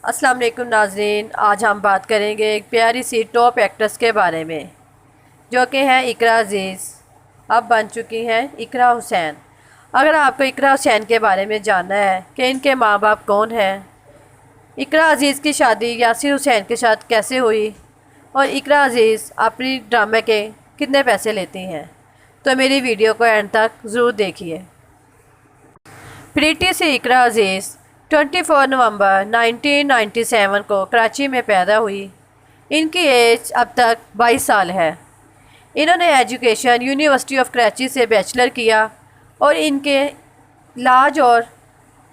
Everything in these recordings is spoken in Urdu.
السلام علیکم ناظرین، آج ہم بات کریں گے ایک پیاری سی ٹاپ ایکٹریس کے بارے میں جو کہ ہیں اقراء عزیز۔ اب بن چکی ہیں اقراء حسین۔ اگر آپ کو اقراء حسین کے بارے میں جاننا ہے کہ ان کے ماں باپ کون ہیں، اقراء عزیز کی شادی یاسر حسین کے ساتھ کیسے ہوئی اور اقراء عزیز اپنی ڈرامے کے کتنے پیسے لیتی ہیں، تو میری ویڈیو کو اینڈ تک ضرور دیکھیے۔ پریٹی سی اقراء عزیز 24 نومبر 1997 کو کراچی میں پیدا ہوئی۔ ان کی ایج اب تک 22 سال ہے۔ انہوں نے ایجوکیشن یونیورسٹی آف کراچی سے بیچلر کیا اور ان کے لاج اور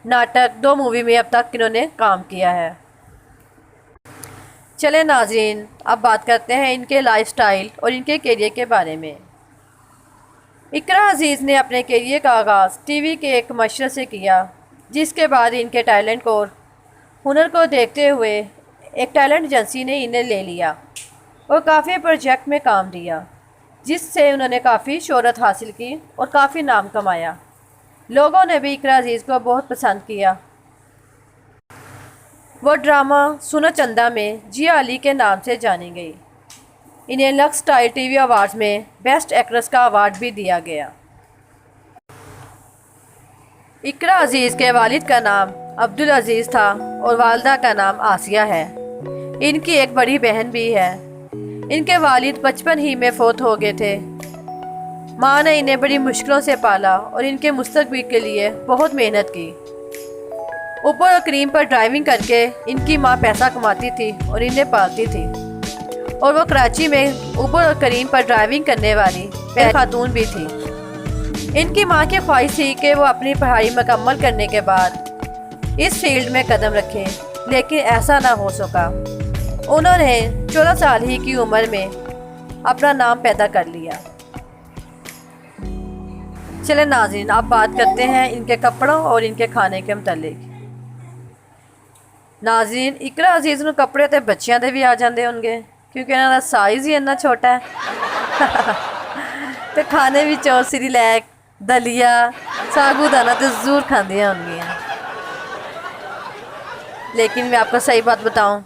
ناٹک 2 مووی میں اب تک انہوں نے کام کیا ہے۔ چلیں ناظرین، اب بات کرتے ہیں ان کے لائف سٹائل اور ان کے کیریئر کے بارے میں۔ اقراء عزیز نے اپنے کیریئر کا آغاز ٹی وی کے ایک کمرشل سے کیا، جس کے بعد ان کے ٹیلنٹ اور ہنر کو دیکھتے ہوئے ایک ٹیلنٹ ایجنسی نے انہیں لے لیا اور کافی پروجیکٹ میں کام دیا، جس سے انہوں نے کافی شہرت حاصل کی اور کافی نام کمایا۔ لوگوں نے بھی اقراء عزیز کو بہت پسند کیا۔ وہ ڈرامہ سنو چندا میں جیا علی کے نام سے جانی گئی۔ انہیں Lux style T V awards میں بیسٹ ایکٹریس کا ایوارڈ بھی دیا گیا۔ اقراء عزیز کے والد کا نام عبدالعزیز تھا اور والدہ کا نام آسیہ ہے۔ ان کی ایک بڑی بہن بھی ہے۔ ان کے والد بچپن ہی میں فوت ہو گئے تھے۔ ماں نے انہیں بڑی مشکلوں سے پالا اور ان کے مستقبل کے لیے بہت محنت کی۔ اوبر اور کریم پر ڈرائیونگ کر کے ان کی ماں پیسہ کماتی تھی اور انہیں پالتی تھی، اور وہ کراچی میں اوبر اور کریم پر ڈرائیونگ کرنے والی پہلی خاتون بھی تھی۔ ان کی ماں کی خواہش تھی کہ وہ اپنی پڑھائی مکمل کرنے کے بعد اس فیلڈ میں قدم رکھیں، لیکن ایسا نہ ہو سکا۔ انہوں نے 14 سال ہی کی عمر میں اپنا نام پیدا کر لیا۔ چلیں ناظرین، اب بات کرتے ہیں ان کے کپڑوں اور ان کے کھانے کے متعلق۔ ناظرین، اقراء عزیز نوں کپڑے تے بچیاں دے بھی آ جاندے ہون گے کیونکہ انہاں دا سائز ہی اتنا چھوٹا ہے۔ تے کھانے بھی چور سریلیک، دلیا، ساگو دانا تے ضرور کھاندیاں ہون گیاں۔ لیکن میں آپ کو صحیح بات بتاؤں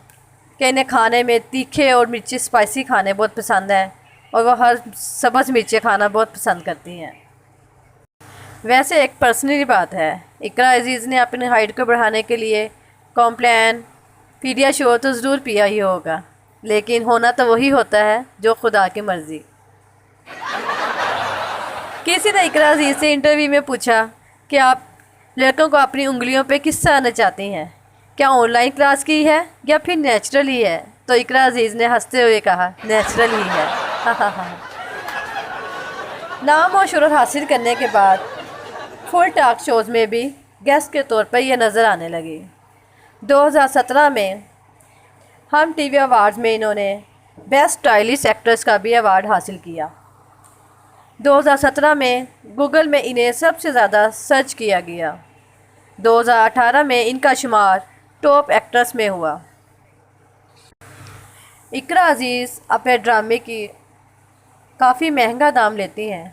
کہ انہیں کھانے میں تیکھے اور مرچی اسپائسی کھانے بہت پسند ہیں، اور وہ ہر سبز مرچیں کھانا بہت پسند کرتی ہیں۔ ویسے ایک پرسنلی بات ہے، اقراء عزیز نے اپنی ہائٹ کو بڑھانے کے لیے کمپلین، پیڈیا شور تو ضرور پیا ہی ہوگا، لیکن ہونا تو وہی ہوتا ہے جو خدا کی مرضی۔ کسی نے اقراء عزیز سے انٹرویو میں پوچھا کہ آپ لڑکوں کو اپنی انگلیوں پہ کس طرح نچاتی ہیں، کیا آن لائن کلاس کی ہے یا پھر نیچرل ہی ہے؟ تو اقراء عزیز نے ہنستے ہوئے کہا نیچرل ہی ہے۔ نام اور شہرت حاصل کرنے کے بعد فل ٹاک شوز میں بھی گیسٹ کے طور پر یہ نظر آنے لگی۔ 2017 میں ہم ٹی وی ایوارڈز میں انہوں نے بیسٹ اسٹائلش ایکٹریس کا بھی ایوارڈ حاصل کیا۔ 2017 میں گوگل میں انہیں سب سے زیادہ سرچ کیا گیا۔ 2018 میں ان کا شمار ٹاپ ایکٹریس میں ہوا۔ اقراء عزیز اپنے ڈرامے کی کافی مہنگا دام لیتی ہیں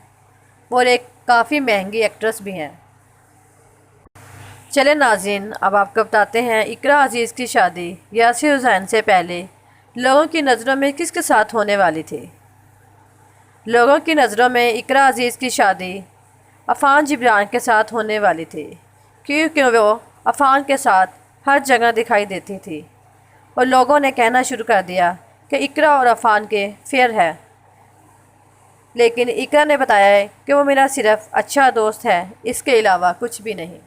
اور ایک کافی مہنگی ایکٹریس بھی ہیں۔ چلیں ناظرین، اب آپ کو بتاتے ہیں اقراء عزیز کی شادی یاسر حسین سے پہلے لوگوں کی نظروں میں کس کے ساتھ ہونے والی تھی۔ لوگوں کی نظروں میں اقراء عزیز کی شادی عفان جبران کے ساتھ ہونے والی تھی، کیونکہ وہ عفان کے ساتھ ہر جگہ دکھائی دیتی تھی، اور لوگوں نے کہنا شروع کر دیا کہ اقراء اور عفان کے افیئر ہے۔ لیکن اقراء نے بتایا ہے کہ وہ میرا صرف اچھا دوست ہے، اس کے علاوہ کچھ بھی نہیں۔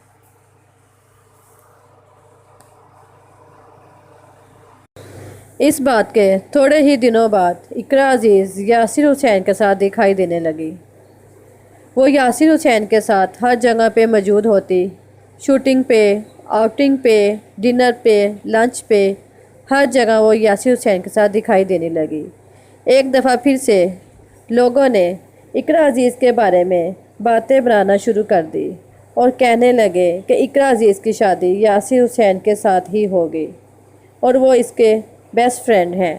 اس بات کے تھوڑے ہی دنوں بعد اقراء عزیز یاسر حسین کے ساتھ دکھائی دینے لگی۔ وہ یاسر حسین کے ساتھ ہر جگہ پہ موجود ہوتی، شوٹنگ پہ، آؤٹنگ پہ، ڈنر پہ، لنچ پہ، ہر جگہ وہ یاسر حسین کے ساتھ دکھائی دینے لگی۔ ایک دفعہ پھر سے لوگوں نے اقراء عزیز کے بارے میں باتیں بنانا شروع کر دی اور کہنے لگے کہ اقراء عزیز کی شادی یاسر حسین کے ساتھ ہی ہوگی اور وہ اس کے بیسٹ فرینڈ ہیں،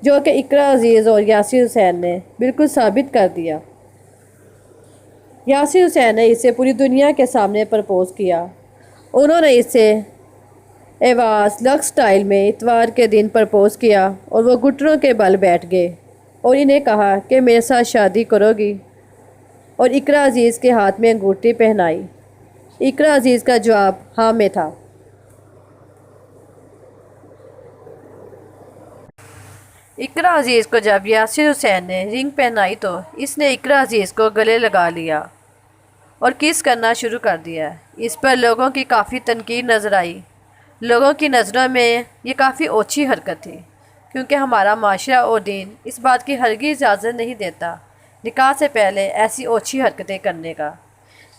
جو کہ اقراء عزیز اور یاسر حسین نے بالکل ثابت کر دیا۔ یاسر حسین نے اسے پوری دنیا کے سامنے پرپوز کیا۔ انہوں نے اسے ایواز لکس سٹائل میں اتوار کے دن پرپوز کیا اور وہ گھٹنوں کے بل بیٹھ گئے اور انہیں کہا کہ میرے ساتھ شادی کرو گی، اور اقرا عزیز کے ہاتھ میں انگوٹھی پہنائی۔ اقرا عزیز کا جواب ہاں میں تھا۔ اقرا عزیز کو جب یاسر حسین نے رنگ پہنائی تو اس نے اقرا عزیز کو گلے لگا لیا اور کس کرنا شروع کر دیا۔ اس پر لوگوں کی کافی تنقید نظر آئی۔ لوگوں کی نظروں میں یہ کافی اوچھی حرکت تھی، کیونکہ ہمارا معاشرہ اور دین اس بات کی ہرگز اجازت نہیں دیتا نکاح سے پہلے ایسی اوچھی حرکتیں کرنے کا۔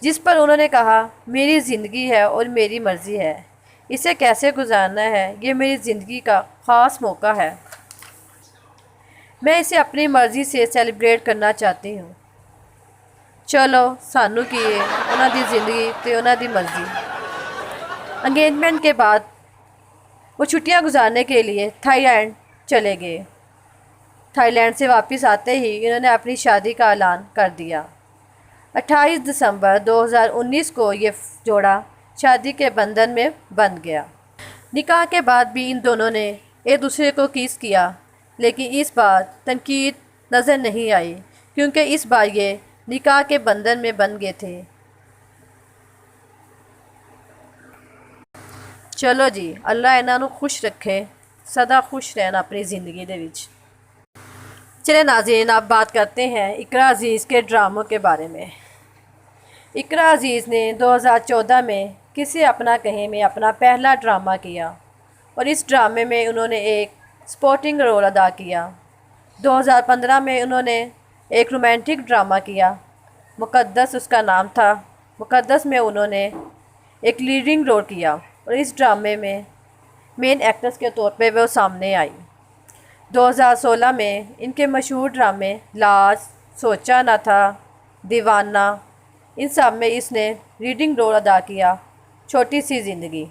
جس پر انہوں نے کہا، میری زندگی ہے اور میری مرضی ہے، اسے کیسے گزارنا ہے یہ میری زندگی کا خاص موقع ہے، میں اسے اپنی مرضی سے سیلیبریٹ کرنا چاہتی ہوں۔ چلو سانو کی انہوں دی زندگی تے انہوں دی مرضی۔ انگیجمنٹ کے بعد وہ چھٹیاں گزارنے کے لیے تھائی لینڈ چلے گئے۔ تھائی لینڈ سے واپس آتے ہی انہوں نے اپنی شادی کا اعلان کر دیا۔ 28 دسمبر 2019 کو یہ جوڑا شادی کے بندھن میں بندھ گیا۔ نکاح کے بعد بھی ان دونوں نے ایک دوسرے کو کس کیا، لیکن اس بار تنقید نظر نہیں آئی، کیونکہ اس بار یہ نکاح کے بندھن میں بندھ گئے تھے۔ چلو جی، اللہ انہاں نوں خوش رکھے، سدا خوش رہنا اپنی زندگی دے وچ۔ چلے ناظرین، اب بات کرتے ہیں اقرا عزیز کے ڈراموں کے بارے میں۔ اقرا عزیز نے 2014 میں کسی اپنا کہیں میں اپنا پہلا ڈرامہ کیا اور اس ڈرامے میں انہوں نے ایک سپورٹنگ رول ادا کیا۔ 2015 میں انہوں نے ایک رومانٹک ڈرامہ کیا، مقدس اس کا نام تھا۔ مقدس میں انہوں نے ایک لیڈنگ رول کیا اور اس ڈرامے میں مین ایکٹرس کے طور پہ وہ سامنے آئی۔ 2016 میں ان کے مشہور ڈرامے لاج، سوچا نہ تھا، دیوانہ، ان سب میں اس نے لیڈنگ رول ادا کیا۔ چھوٹی سی زندگی،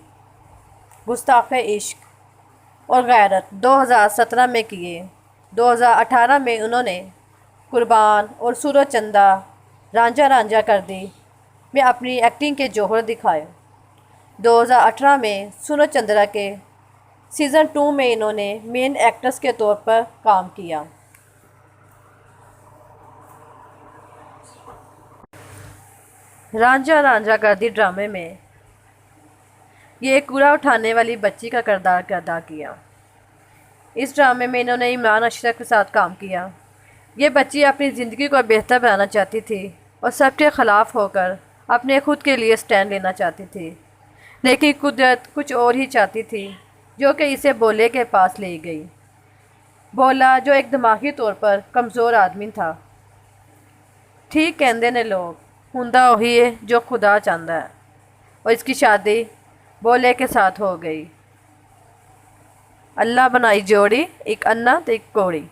گستاخ عشق اور غیرت 2017 میں کیے۔ 2018 میں انہوں نے قربان اور سورج چندا، رانجھا رانجھا کر دی میں اپنی ایکٹنگ کے جوہر دکھائے۔ 2018 میں سورج چندرا کے سیزن 2 میں انہوں نے مین ایکٹرس کے طور پر کام کیا۔ رانجھا رانجھا کر دی ڈرامے میں یہ ایک کوڑا اٹھانے والی بچی کا کردار ادا کیا۔ اس ڈرامے میں انہوں نے عمران اشرف کے ساتھ کام کیا۔ یہ بچی اپنی زندگی کو بہتر بنانا چاہتی تھی اور سب کے خلاف ہو کر اپنے خود کے لیے سٹینڈ لینا چاہتی تھی، لیکن قدرت کچھ اور ہی چاہتی تھی، جو کہ اسے بولے کے پاس لے گئی۔ بولا جو ایک دماغی طور پر کمزور آدمی تھا۔ ٹھیک کہندے نے لوگ، ہوندا وہی ہے جو خدا چاہتا ہے، اور اس کی شادی بولے کے ساتھ ہو گئی۔ اللہ بنائی جوڑی، ایک انا تے ایک کوڑی۔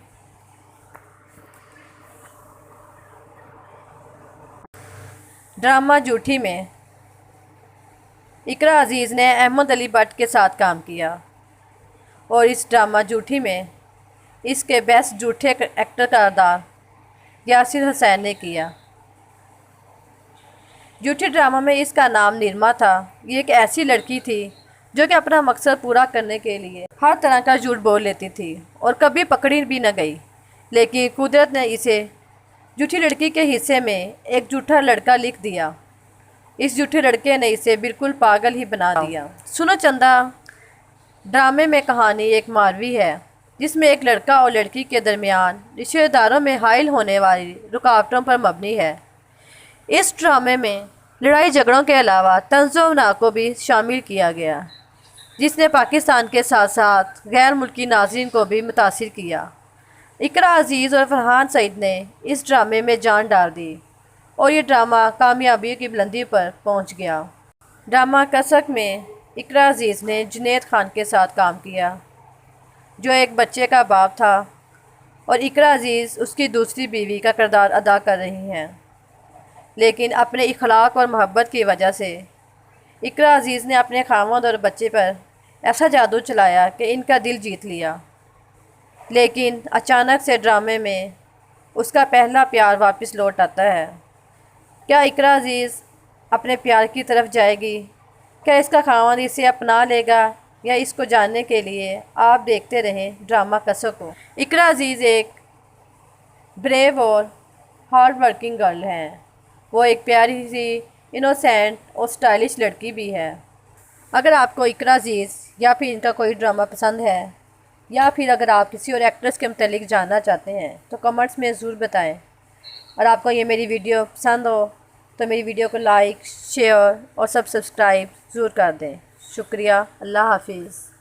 ڈرامہ جھوٹی میں اقرا عزیز نے احمد علی بٹ کے ساتھ کام کیا اور اس ڈرامہ جھوٹی میں اس کے بیسٹ جھوٹے ایکٹر کا کردار یاسر حسین نے کیا۔ جھوٹی ڈرامہ میں اس کا نام نرما تھا۔ یہ ایک ایسی لڑکی تھی جو کہ اپنا مقصد پورا کرنے کے لیے ہر طرح کا جھوٹ بول لیتی تھی اور کبھی پکڑی بھی نہ گئی، لیکن قدرت نے اسے جھوٹی لڑکی کے حصے میں ایک جھوٹا لڑکا لکھ دیا۔ اس جھوٹے لڑکے نے اسے بالکل پاگل ہی بنا دیا۔ سنو چندا ڈرامے میں کہانی ایک ماروی ہے جس میں ایک لڑکا اور لڑکی کے درمیان رشتہ داروں میں حائل ہونے والی رکاوٹوں پر مبنی ہے۔ اس ڈرامے میں لڑائی جھگڑوں کے علاوہ طنز و مزاح کو بھی شامل کیا گیا، جس نے پاکستان کے ساتھ ساتھ غیر ملکی ناظرین کو بھی متاثر کیا۔ اقرا عزیز اور فرحان سعید نے اس ڈرامے میں جان ڈال دی اور یہ ڈرامہ کامیابی کی بلندی پر پہنچ گیا۔ ڈرامہ کسک میں اقرا عزیز نے جنید خان کے ساتھ کام کیا، جو ایک بچے کا باپ تھا، اور اقرا عزیز اس کی دوسری بیوی کا کردار ادا کر رہی ہیں، لیکن اپنے اخلاق اور محبت کی وجہ سے اقرا عزیز نے اپنے خاوند اور بچے پر ایسا جادو چلایا کہ ان کا دل جیت لیا، لیکن اچانک سے ڈرامے میں اس کا پہلا پیار واپس لوٹ آتا ہے۔ کیا اقرا عزیز اپنے پیار کی طرف جائے گی؟ کیا اس کا خاوند اسے اپنا لے گا یا اس کو جاننے کے لیے آپ دیکھتے رہیں ڈرامہ قصوں کو۔ اقرا عزیز ایک بریو اور ہارڈ ورکنگ گرل ہیں۔ وہ ایک پیاری سی انوسینٹ اور سٹائلش لڑکی بھی ہے۔ اگر آپ کو اقرا عزیز یا پھر ان کا کوئی ڈرامہ پسند ہے، یا پھر اگر آپ کسی اور ایکٹریس کے متعلق جاننا چاہتے ہیں تو کمنٹس میں ضرور بتائیں۔ اور آپ کو یہ میری ویڈیو پسند ہو تو میری ویڈیو کو لائک، شیئر اور سبسکرائب ضرور کر دیں۔ شکریہ۔ اللہ حافظ۔